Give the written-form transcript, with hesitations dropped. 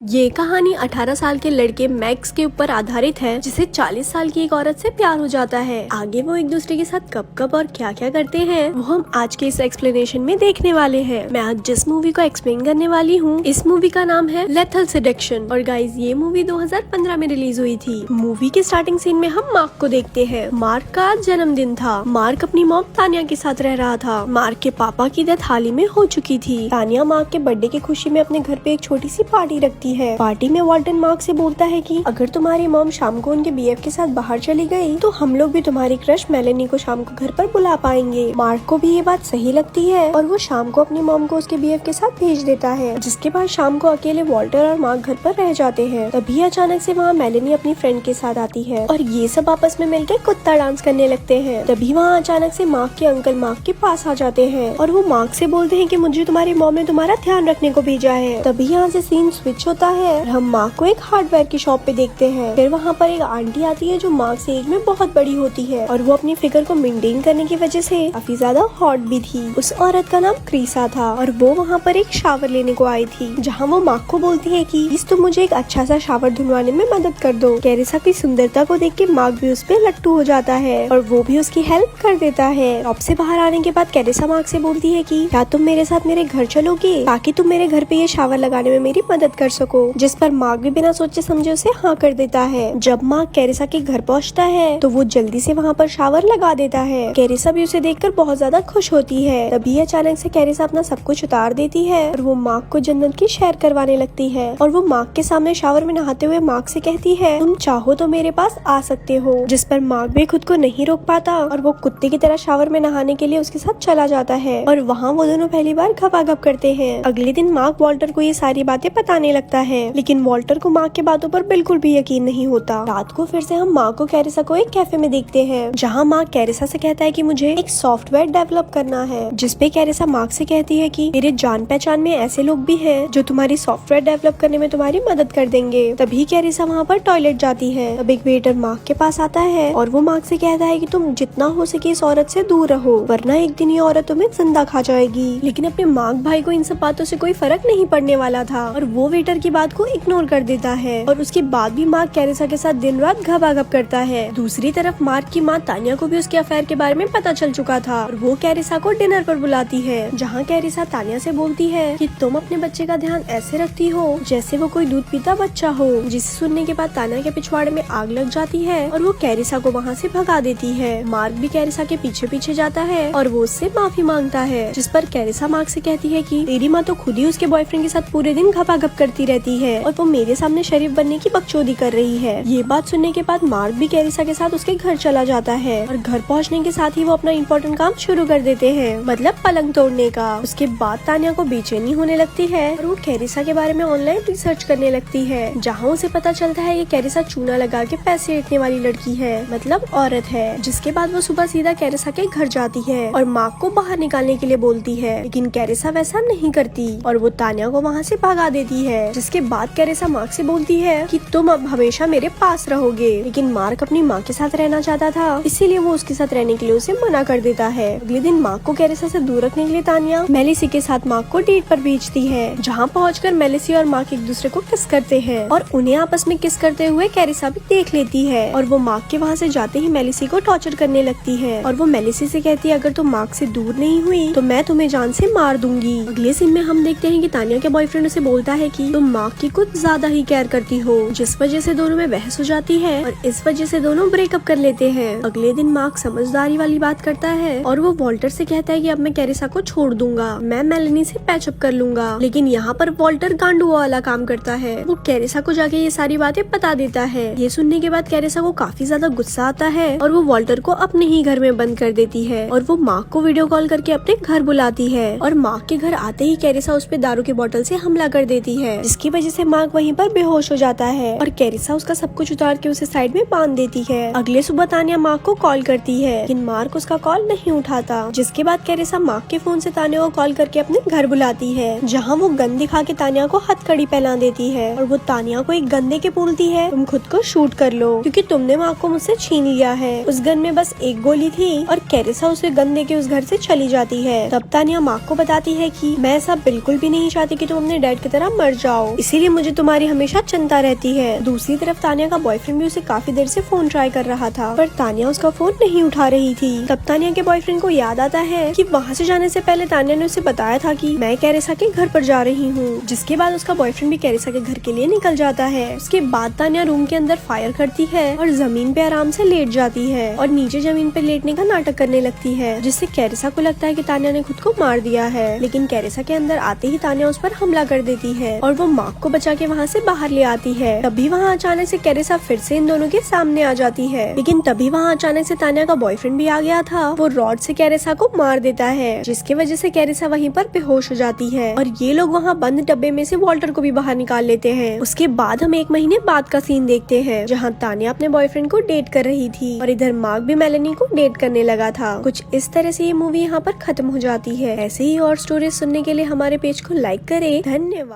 ये कहानी 18 साल के लड़के मैक्स के ऊपर आधारित है, जिसे 40 साल की एक औरत से प्यार हो जाता है। आगे वो एक दूसरे के साथ कब कब और क्या क्या करते हैं वो हम आज के इस एक्सप्लेनेशन में देखने वाले हैं। मैं आज जिस मूवी को एक्सप्लेन करने वाली हूँ, इस मूवी का नाम है लेथल सेडक्शन। और गाइज, ये मूवी 2015 में रिलीज हुई थी। मूवी के स्टार्टिंग सीन में हम मार्क को देखते हैं। मार्क का जन्मदिन था। मार्क अपनी मॉम तानिया के साथ रह रहा था। मार्क के पापा की डेथ हाल ही में हो चुकी थी। तानिया मार्क के बर्थडे की खुशी में अपने घर पे एक छोटी सी पार्टी रखती है। पार्टी में वाल्टन मार्क से बोलता है कि अगर तुम्हारी मॉम शाम को उनके बीएफ के साथ बाहर चली गई तो हम लोग भी तुम्हारी क्रश मेलेनी को शाम को घर पर बुला पाएंगे। मार्क को भी ये बात सही लगती है और वो शाम को अपनी मॉम को उसके बीएफ के साथ भेज देता है, जिसके बाद शाम को अकेले वाल्टर और मार्क घर पर रह जाते हैं। तभी अचानक से वहाँ मेलेनी अपनी फ्रेंड के साथ आती है और ये सब आपस में मिलकर कुत्ता डांस करने लगते हैं। तभी वहाँ अचानक से मार्क के अंकल मार्क के पास आ जाते हैं और वो मार्क से बोलते हैं कि मुझे तुम्हारी मॉम ने तुम्हारा ध्यान रखने को भेजा है। तभी यहाँ से सीन स्विच होता है। हम मार्क को एक हार्डवेयर की शॉप पे देखते हैं। फिर वहाँ पर एक आंटी आती है जो मार्क से एज में बहुत बड़ी होती है और वो अपनी फिगर को मेंटेन करने की वजह से काफी ज्यादा हॉट भी थी। उस औरत का नाम क्रीसा था और वो वहाँ पर एक शावर लेने को आई थी, जहाँ वो मार्क को बोलती है कि प्लीज तुम मुझे एक अच्छा सा शावर धुलवाने में मदद कर दो। कैरिसा की सुंदरता को देख के मार्क भी उस पे लट्टू हो जाता है और वो भी उसकी हेल्प कर देता है। शॉप से बाहर आने के बाद कैरिसा मार्क से बोलती है कि क्या तुम मेरे साथ मेरे घर चलोगे ताकि तुम मेरे घर पे ये शावर लगाने में मेरी मदद कर सको। जिस पर मार्क भी बिना सोचे समझे उसे हाँ कर देता है। जब मार्क कैरिसा के घर पहुंचता है तो वो जल्दी से वहाँ पर शावर लगा देता है। कैरिसा भी उसे देखकर बहुत ज्यादा खुश होती है। तभी अचानक से कैरिसा अपना सब कुछ उतार देती है और वो मार्क को जन्नत की सैर करवाने लगती है और वो मार्क के सामने शावर में नहाते हुए मार्क से कहती है तुम चाहो तो मेरे पास आ सकते हो। जिस पर मार्क भी खुद को नहीं रोक पाता और वो कुत्ते की तरह शावर में नहाने के लिए उसके साथ चला जाता है और वहाँ वो दोनों पहली बार घपाघप करते हैं। अगले दिन मार्क वॉल्टर को ये सारी बातें बताने लगता है, लेकिन वॉल्टर को मार्क के बातों पर बिल्कुल भी यकीन नहीं होता। रात को फिर से हम मार्क को कैरिसा को एक कैफे में देखते हैं, जहाँ मार्क कैरिसा से कहता है कि मुझे एक सॉफ्टवेयर डेवलप करना है। जिसपे कैरिसा मार्क से कहती है कि मेरे जान पहचान में ऐसे लोग भी हैं जो तुम्हारी सॉफ्टवेयर डेवलप करने में तुम्हारी मदद कर देंगे। तभी कैरिसा वहाँ पर टॉयलेट जाती है। तब एक वेटर मार्क के पास आता है और वो मार्क से कहता है कि तुम जितना हो सके इस औरत से दूर रहो, वरना एक दिन ये औरत तुम्हें जिंदा खा जाएगी। लेकिन अपने मार्क भाई को इन सब बातों से कोई फर्क नहीं पड़ने वाला था और वो वेटर की बात को इग्नोर कर देता है और उसके बाद भी मार्क कैरिसा के साथ दिन रात घपाघप करता है। दूसरी तरफ मार्क की माँ तानिया को भी उसके अफेयर के बारे में पता चल चुका था और वो कैरिसा को डिनर पर बुलाती है, जहाँ कैरिसा तानिया से बोलती है कि तुम अपने बच्चे का ध्यान ऐसे रखती हो जैसे वो कोई दूध पीता बच्चा हो। जिसे सुनने के बाद तानिया के पिछवाड़े में आग लग जाती है और वो कैरिसा को वहाँ से भगा देती है। मार्क भी कैरिसा के पीछे पीछे जाता है और वो उससे माफी मांगता है, जिस पर कैरिसा मार्क से कहती है कि तेरी माँ तो खुद ही उसके बॉयफ्रेंड के साथ पूरे दिन घपाघप करती रहती है और वो मेरे सामने शरीफ बनने की बकचोदी कर रही है। ये बात सुनने के बाद मार्क भी कैरिसा के साथ उसके घर चला जाता है और घर पहुंचने के साथ ही वो अपना इम्पोर्टेंट काम शुरू कर देते हैं, मतलब पलंग तोड़ने का। उसके बाद तानिया को बेचैनी होने लगती है और वो कैरिसा के बारे में ऑनलाइन रिसर्च करने लगती है, जहाँ उसे पता चलता है ये कैरिसा चूना लगा के पैसे ऐंठने वाली लड़की है, मतलब औरत है। जिसके बाद वो सुबह सीधा कैरिसा के घर जाती है और मार्क को बाहर निकालने के लिए बोलती है, लेकिन कैरिसा वैसा नहीं करती और वो तानिया को वहाँ से भगा देती है। जिसके बाद कैरिसा मार्क से बोलती है कि तुम अब हमेशा मेरे पास रहोगे, लेकिन मार्क अपनी माँ के साथ रहना चाहता था, इसीलिए वो उसके साथ रहने के लिए उसे मना कर देता है। अगले दिन मार्क को कैरिसा से दूर रखने के लिए तानिया मेलिसी के साथ मार्क को डेट पर भेजती है, जहाँ पहुंचकर मेलिसी और मार्क एक दूसरे को किस करते हैं और उन्हें आपस में किस करते हुए कैरिसा भी देख लेती है और वो मार्क के वहाँ से जाते ही मेलिसी को टॉर्चर करने लगती है और वो मेलिसी से कहती है अगर तुम मार्क से दूर नहीं हुई तो मैं तुम्हें जान से मार दूंगी। अगले सीन में हम देखते हैं कि तानिया के बॉयफ्रेंड उसे बोलता है कि तुम मार्क की कुछ ज्यादा ही केयर करती हो, जिस वजह से दोनों में बहस हो जाती है और इस वजह से दोनों ब्रेकअप कर लेते हैं। अगले दिन मार्क समझदारी वाली बात करता है और वो वॉल्टर से कहता है कि अब मैं कैरिसा को छोड़ दूंगा, मैं मेलेनी से पैचअप कर लूंगा। लेकिन यहाँ पर वॉल्टर गांडू वाला काम करता है, वो कैरिसा को जाके ये सारी बातें बता देता है। ये सुनने के बाद कैरिसा को काफी ज्यादा गुस्सा आता है और वो वॉल्टर को अपने ही घर में बंद कर देती है और वो मार्क को वीडियो कॉल करके अपने घर बुलाती है और मार्क के घर आते ही कैरिसा उस पे दारू की बोतल से हमला कर देती है, जिसकी वजह से मार्क वहीं पर बेहोश हो जाता है और कैरिसा उसका सब कुछ उतार के उसे साइड में बांध देती है। अगले सुबह तानिया मार्क को कॉल करती है, लेकिन मार्क उसका कॉल नहीं उठाता। जिसके बाद कैरिसा मार्क के फोन से तानिया को कॉल करके अपने घर बुलाती है, जहाँ वो गन दिखा के तानिया को हथकड़ी पहना देती है और वो तानिया को एक गन दे के बोलती है तुम खुद को शूट कर लो क्योंकि तुमने मार्क को मुझसे छीन लिया है। उस गन में बस एक गोली थी और कैरिसा उसे गन दे के उस घर से चली जाती है। तब तानिया मार्क को बताती है कि मैं ऐसा बिल्कुल भी नहीं चाहती कि तुम अपने डैड की तरह मर जाओ जाओ, इसीलिए मुझे तुम्हारी हमेशा चिंता रहती है। दूसरी तरफ तानिया का बॉयफ्रेंड भी उसे काफी देर से फोन ट्राई कर रहा था, पर तानिया उसका फोन नहीं उठा रही थी। तब तानिया के बॉयफ्रेंड को याद आता है कि वहाँ से जाने से पहले तानिया ने उसे बताया था कि मैं कैरिसा के घर पर जा रही हूँ। जिसके बाद उसका बॉयफ्रेंड भी कैरिसा के घर के लिए निकल जाता है। उसके बाद तानिया रूम के अंदर फायर करती है और जमीन पे आराम से लेट जाती है और नीचे जमीन पे लेटने का नाटक करने लगती है, जिससे कैरिसा को लगता है कि तानिया ने खुद को मार दिया है। लेकिन कैरिसा के अंदर आते ही तानिया उस पर हमला कर देती है और वो मार्क को बचा के वहाँ से बाहर ले आती है। तभी वहाँ अचानक से कैरिसा फिर से इन दोनों के सामने आ जाती है। लेकिन तभी वहाँ अचानक से तानिया का बॉयफ्रेंड भी आ गया था। वो रॉड से कैरिसा को मार देता है, जिसकी वजह से कैरिसा वहीं पर बेहोश हो जाती है और ये लोग वहाँ बंद डब्बे में से वॉल्टर को भी बाहर निकाल लेते हैं। उसके बाद हम 1 महीने बाद का सीन देखते हैं, जहाँ तानिया अपने बॉयफ्रेंड को डेट कर रही थी और इधर मार्क भी मेलेनी को डेट करने लगा था। कुछ इस तरह से ये मूवी यहाँ पर खत्म हो जाती है। ऐसे ही और स्टोरीज सुनने के लिए हमारे पेज को लाइक करें। धन्यवाद।